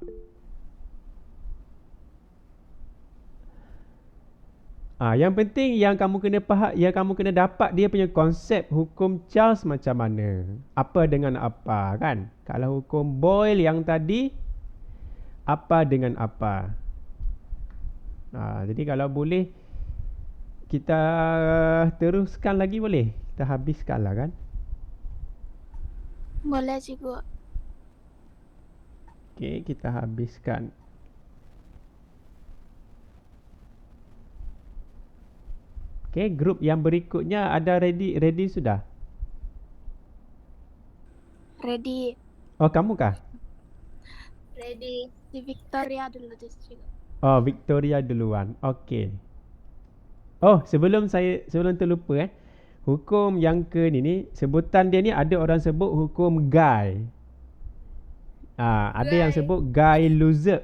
Yang penting yang kamu kena faham, yang kamu kena dapat dia punya konsep hukum Charles macam mana. Apa dengan apa kan? Kalau hukum Boyle yang tadi, apa dengan apa. Jadi kalau boleh kita teruskan lagi boleh? Kita habiskan lah kan? Boleh cikgu. Okey, kita habiskan. Okey, grup yang berikutnya ada ready sudah? Ready. Oh, kamu kah? Ready. Di Victoria dulu cikgu. Oh, Victoria duluan. Okey. Oh, sebelum terlupa hukum yang ke ni sebutan dia ni ada orang sebut hukum Guy. Ada yang sebut Guy Loser.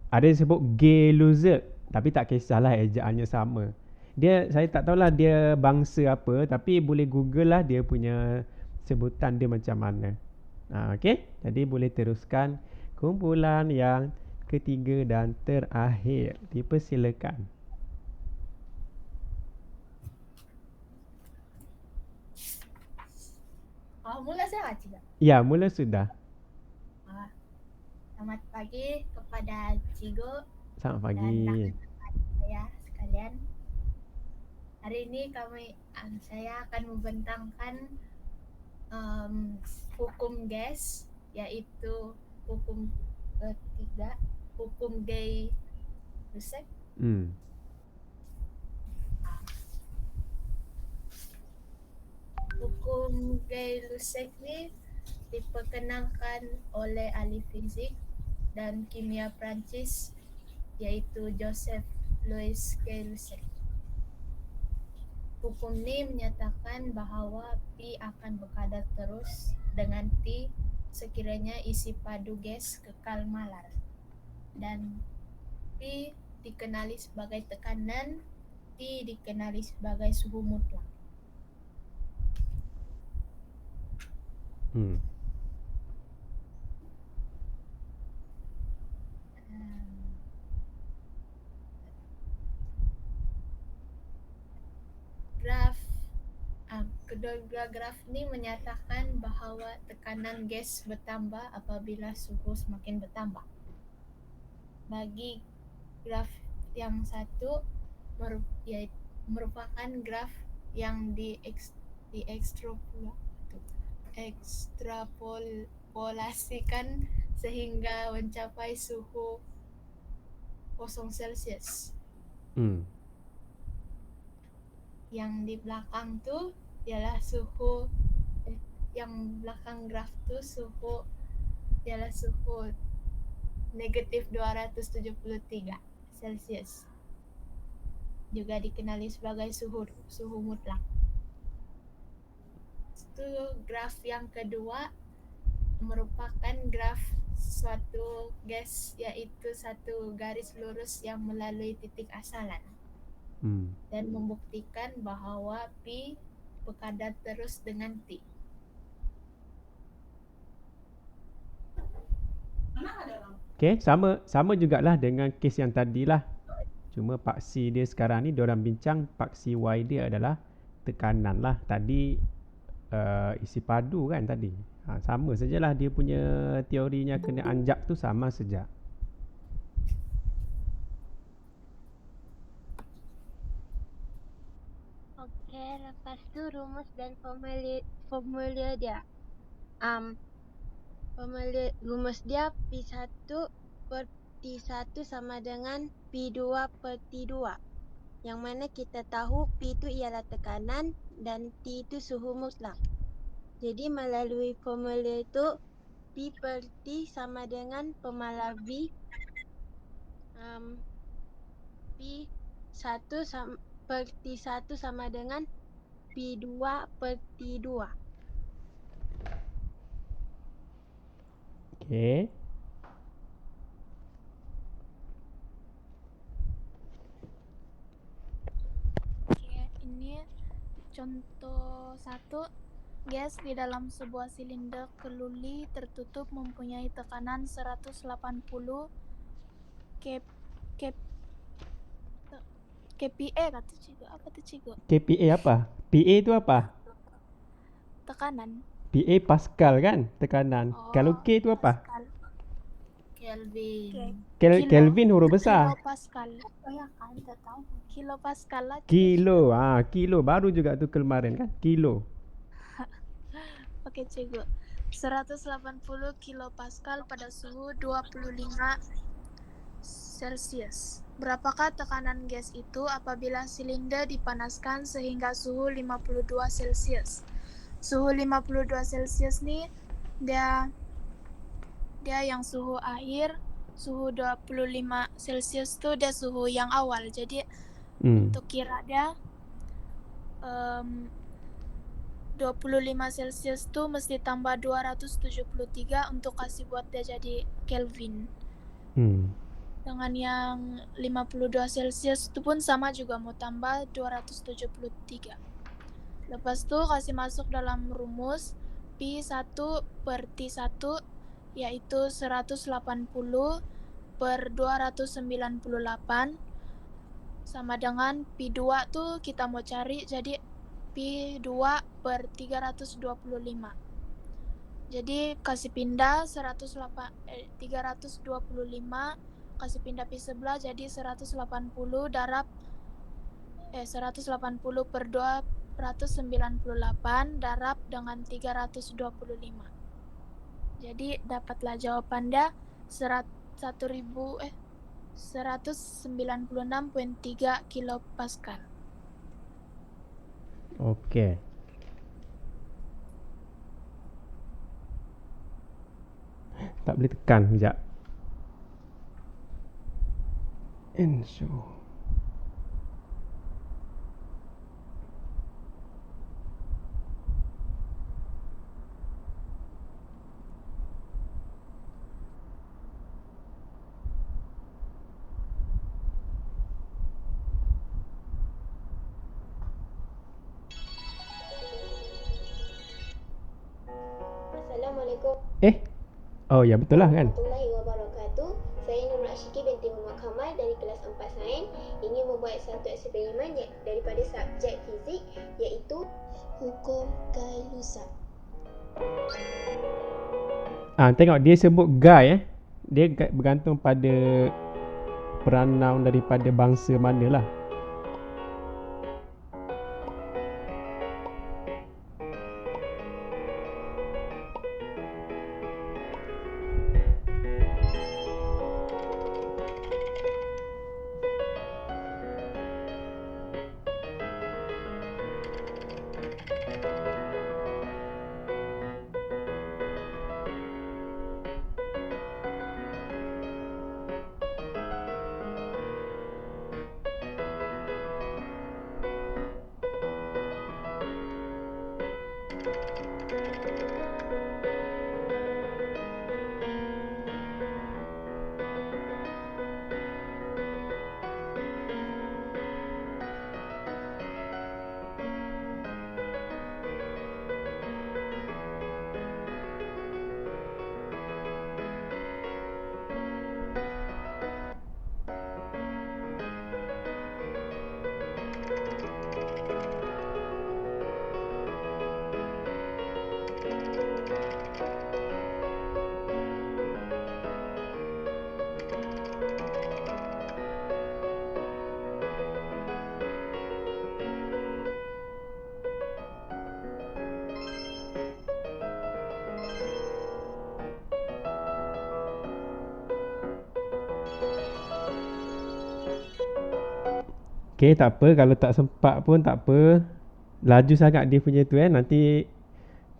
Ada yang sebut Gay Loser. Tapi tak kisahlah, ejaannya sama. Saya tak tahulah dia bangsa apa, tapi boleh Google lah dia punya sebutan dia macam mana. Okey, jadi boleh teruskan kumpulan yang ketiga dan terakhir. Dipersilakan. Mula saya cikgu. Ya, mula sudah. Selamat pagi kepada cikgu. Selamat pagi. Dan rakan-rakan saya sekalian. Hari ini saya akan membentangkan hukum gas, yaitu hukum ketiga, hukum Gay-Lussac. Hukum Gay-Lussac ni diperkenalkan oleh ahli fizik dan kimia Perancis, yaitu Joseph Louis Gay-Lussac. Hukum ni menyatakan bahawa P akan berkadar terus dengan T sekiranya isi padu gas kekal malar, dan P dikenali sebagai tekanan, T dikenali sebagai suhu mutlak. Kedua graf ni menyatakan bahawa tekanan gas bertambah apabila suhu semakin bertambah. Bagi graf yang satu merupakan graf yang ekstrapolasikan sehingga mencapai suhu 0 Celsius. Yang di belakang tu ialah suhu yang belakang graf tu ialah suhu negatif 273 Celsius. Juga dikenali sebagai suhu mutlak. Itu graf yang kedua merupakan graf suatu gas, iaitu satu garis lurus yang melalui titik asalan. Dan membuktikan bahawa P berkadar terus dengan T. Okey, sama jugalah dengan kes yang tadilah. Cuma paksi dia sekarang ni diorang bincang paksi Y dia adalah tekanan lah. Tadi isi padu kan tadi. Sama sajalah dia punya teorinya kena anjak tu sama saja. Lepas tu rumus dan formula dia. Rumus dia P1 per T1 sama dengan P2 per T2. Yang mana kita tahu P itu ialah tekanan dan T itu suhu mutlak. Jadi melalui formula itu P per T sama dengan pemalar V. P1 per T1 sama dengan P2 per T2. Okey. Contoh 1, gas di dalam sebuah silinder keluli tertutup mempunyai tekanan 180 kPa kata cikgu. Apa tu cikgu? KPA apa? PA tu apa? Tekanan. PA Pascal kan? Tekanan. Kalau K tu apa? Pascal. Kelvin. Kelvin huruf besar. Kilo Pascal. Oh ya kan, tak tahu. Kilo Pascal lah. Kilo. Kilo baru juga tu kemarin kan? Kilo. Oke cikgu. 180 kilopascal pada suhu 25 Celsius. Berapakah tekanan gas itu apabila silinder dipanaskan sehingga suhu 52 Celsius? Suhu 52 Celsius nih dia yang suhu akhir, suhu 25 Celsius tuh dia suhu yang awal. Jadi untuk kira dia 25 Celsius tuh mesti tambah 273 untuk kasih buat dia jadi Kelvin. Dengan yang 52 Celsius itu pun sama juga mau tambah 273. Lepas itu kasih masuk dalam rumus Pi1 per T1 yaitu 180 per 298 sama dengan Pi2 tuh kita mau cari jadi Pi2 per 325. Jadi kasih pindah 325 kasih pindah pi sebelah jadi 180 per 298 darab dengan 325. Jadi dapatlah jawabannya 196.3 kilopascal. Okey. Tak boleh tekan sekejap. Ensure. Assalamualaikum. Oh ya betul lah kan. Warahmatullahi wabarakatuh. Saya Nur Asyiki binti Muhammad Kamal dari kelas 4 Sains ingin membuat satu eksperimen daripada subjek fizik iaitu hukum Gay-Lussac. Tengok dia sebut guy dia bergantung pada pronoun daripada bangsa manalah. Okay, tak apa. Kalau tak sempat pun tak apa. Laju sangat dia punya tu nanti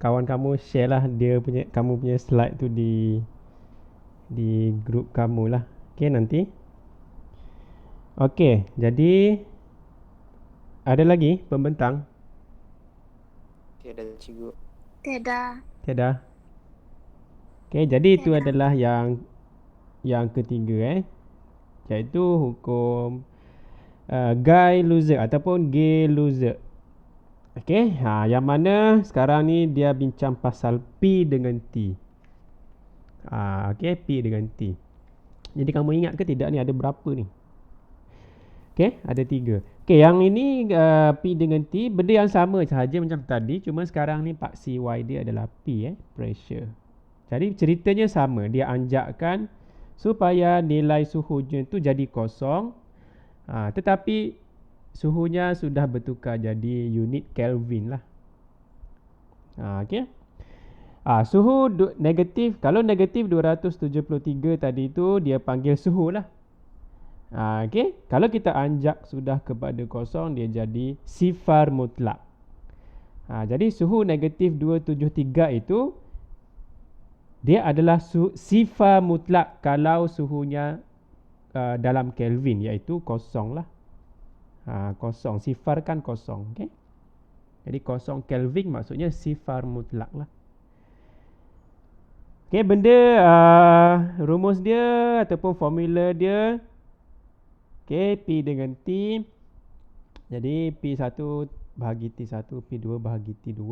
kawan kamu share lah kamu punya slide tu di grup kamu lah. Okay, nanti. Okay, jadi ada lagi pembentang? Tiada cikgu. Tiada. Okay, jadi itu adalah yang ketiga iaitu hukum Gay-Lussac ataupun Gay-Lussac. Okey, yang mana sekarang ni dia bincang pasal P dengan T. Okey, P dengan T. Jadi kamu ingat ke tidak ni ada berapa ni? Okey, ada 3. Okey, yang ini P dengan T benda yang sama sahaja macam tadi, cuma sekarang ni paksi Y dia adalah P, pressure. Jadi ceritanya sama, dia anjakkan supaya nilai suhunya tu jadi kosong. Tetapi suhunya sudah bertukar jadi unit Kelvin lah. Okey. Suhu negatif, kalau negatif 273 tadi tu dia panggil suhu lah. Okey. Kalau kita anjak sudah kepada kosong, dia jadi sifar mutlak. Jadi suhu negatif 273 itu dia adalah sifar mutlak kalau suhunya dalam Kelvin, iaitu kosong lah. Kosong, sifar kan kosong. Okay? Jadi kosong Kelvin maksudnya sifar mutlak lah. Okay, benda rumus dia ataupun formula dia. Okay, P dengan T. Jadi P1 bahagi T1, P2 bahagi T2.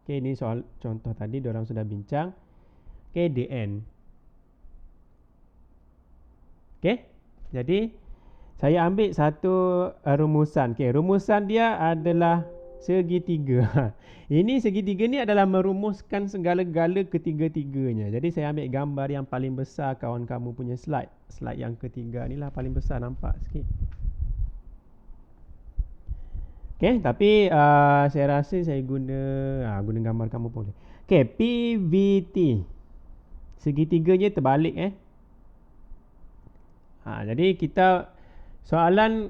Okay, ini soal contoh tadi diorang sudah bincang. Okay, dn. Okay, jadi saya ambil satu rumusan. Okay, rumusan dia adalah segitiga. Ini segitiga ni adalah merumuskan segala-gala ketiga-tiganya. Jadi saya ambil gambar yang paling besar kawan kamu punya slide. Slide yang ketiga ni lah paling besar, nampak sikit. Okay, tapi saya rasa saya guna gambar kamu boleh. Okay, PVT. Segitiganya terbalik jadi kita soalan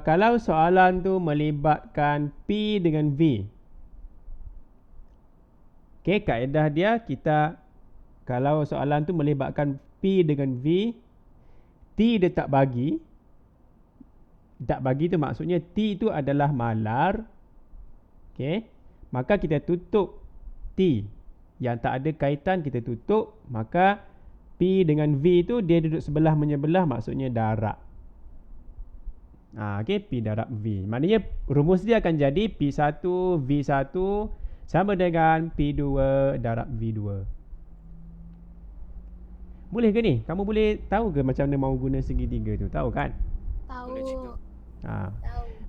kalau soalan tu melibatkan P dengan V. Okey, kaedah dia kita kalau soalan tu melibatkan P dengan V, T dia tak bagi. Tak bagi tu maksudnya T tu adalah malar. Okey, maka kita tutup T. Yang tak ada kaitan kita tutup, maka P dengan V tu dia duduk sebelah menyebelah, maksudnya darab. Okey, P darab V. Maknanya rumus dia akan jadi P1 V1 sama dengan P2 darab V2. Boleh ke ni? Kamu boleh tahu ke macam mana mau guna segitiga tu? Tahu kan? Tahu.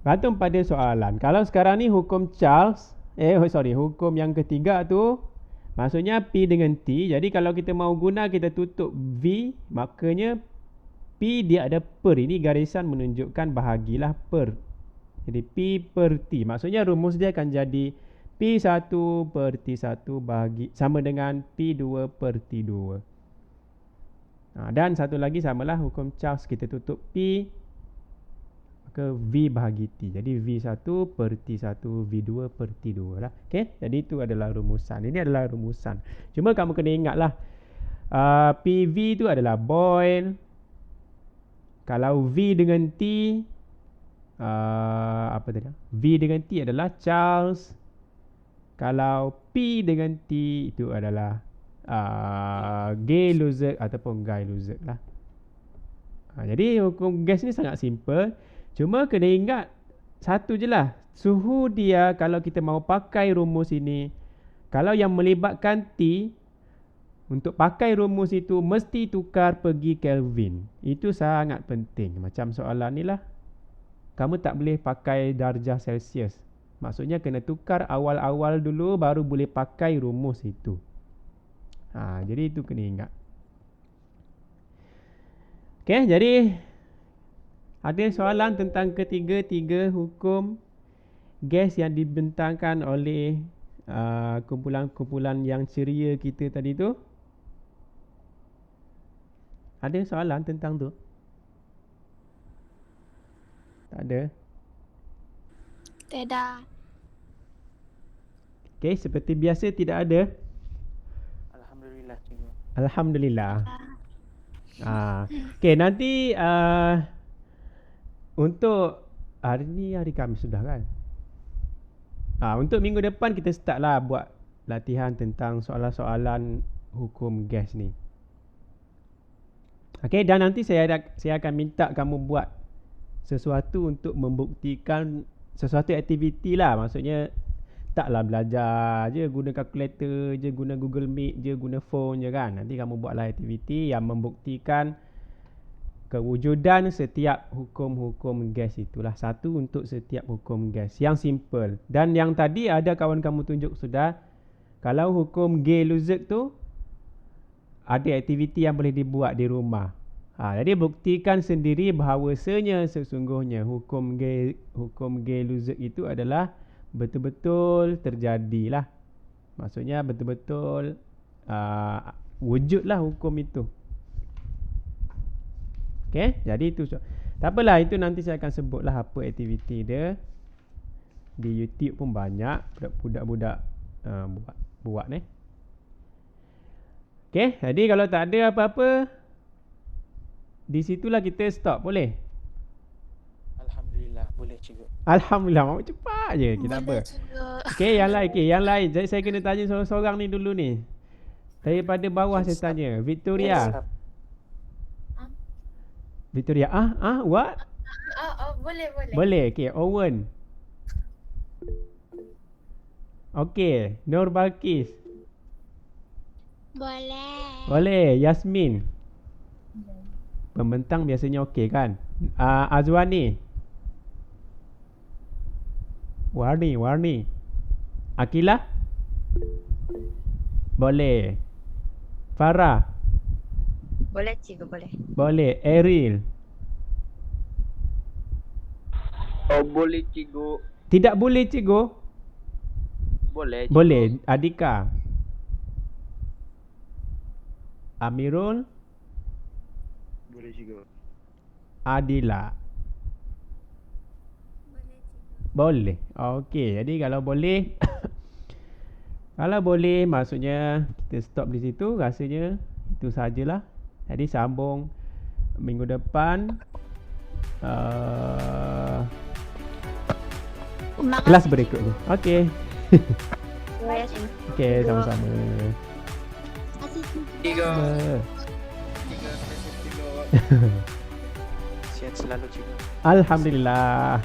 Bergantung pada soalan. Kalau sekarang ni hukum Charles, hukum yang ketiga tu maksudnya P dengan T. Jadi kalau kita mau guna, kita tutup V, makanya P dia ada per. Ini garisan menunjukkan bahagilah per. Jadi P per T. Maksudnya rumus dia akan jadi P1 per T1 bahagi sama dengan P2 per T2. Dan satu lagi samalah hukum Charles. Kita tutup P, maka V bahagi T. Jadi V1 per T1, V2 per T2 lah. Okay? Jadi itu adalah rumusan. Ini adalah rumusan. Cuma kamu kena ingatlah, PV tu adalah Boyle. Kalau V dengan T, V dengan T adalah Charles. Kalau P dengan T itu adalah Gay-Lussac ataupun Guy-Lussac lah. Jadi hukum gas ni sangat simple. Cuma kena ingat satu je lah, suhu dia kalau kita mau pakai rumus ini, kalau yang melibatkan T, untuk pakai rumus itu mesti tukar pergi Kelvin. Itu sangat penting. Macam soalan ni lah, kamu tak boleh pakai darjah Celsius. Maksudnya kena tukar awal-awal dulu baru boleh pakai rumus itu. Jadi itu kena ingat. Okay, jadi ada soalan tentang ketiga-tiga hukum gas yang dibentangkan oleh kumpulan-kumpulan yang ceria kita tadi tu? Ada soalan tentang tu? Tak ada? Tidak. Okay, seperti biasa tidak ada? Alhamdulillah, cikgu. Alhamdulillah. Okay, nanti untuk hari ni hari Khamis sudah kan? Untuk minggu depan kita start lah buat latihan tentang soalan-soalan hukum gas ni. Okay, dan nanti saya akan minta kamu buat sesuatu untuk membuktikan sesuatu aktiviti lah. Maksudnya taklah belajar je guna kalkulator je, guna Google Meet je, guna phone je kan. Nanti kamu buatlah aktiviti yang membuktikan kewujudan setiap hukum-hukum gas itulah. Satu untuk setiap hukum gas yang simple. Dan yang tadi ada kawan kamu tunjuk sudah, kalau hukum Gay-Lussac tu ada aktiviti yang boleh dibuat di rumah. Jadi buktikan sendiri bahawasanya sesungguhnya hukum Gay-Lussac itu adalah betul-betul terjadilah. Maksudnya betul-betul wujudlah hukum itu. Okey, jadi itu. Tak apalah, itu nanti saya akan sebutlah apa aktiviti dia. Di YouTube pun banyak budak-budak buat ni. Okey, jadi kalau tak ada apa-apa, di situlah kita stop, boleh? Alhamdulillah, boleh cikgu. Alhamdulillah, mau cepat je. Kita apa? Okey, yang lain. Jadi saya kena tanya seorang-seorang ni dulu ni. Daripada bawah saya tanya. Victoria. Victoria, what? Boleh. Boleh, okey. Owen. Okey, Nur Balkis. Boleh. Yasmin. Pembentang biasanya okey kan? Azwani. Warni. Akilah? Boleh. Farah. Boleh cikgu, boleh. Boleh. Eril. Boleh cikgu. Tidak boleh cikgu? Boleh cikgu. Boleh. Adika. Amirul. Boleh cikgu. Adila. Boleh. Okey, jadi kalau boleh kalau boleh maksudnya kita stop di situ, rasanya itu sajalah. Jadi sambung minggu depan kelas berikutnya. Okey. Okey, sama-sama. Tiga. Sihat selalu cikgu. Alhamdulillah.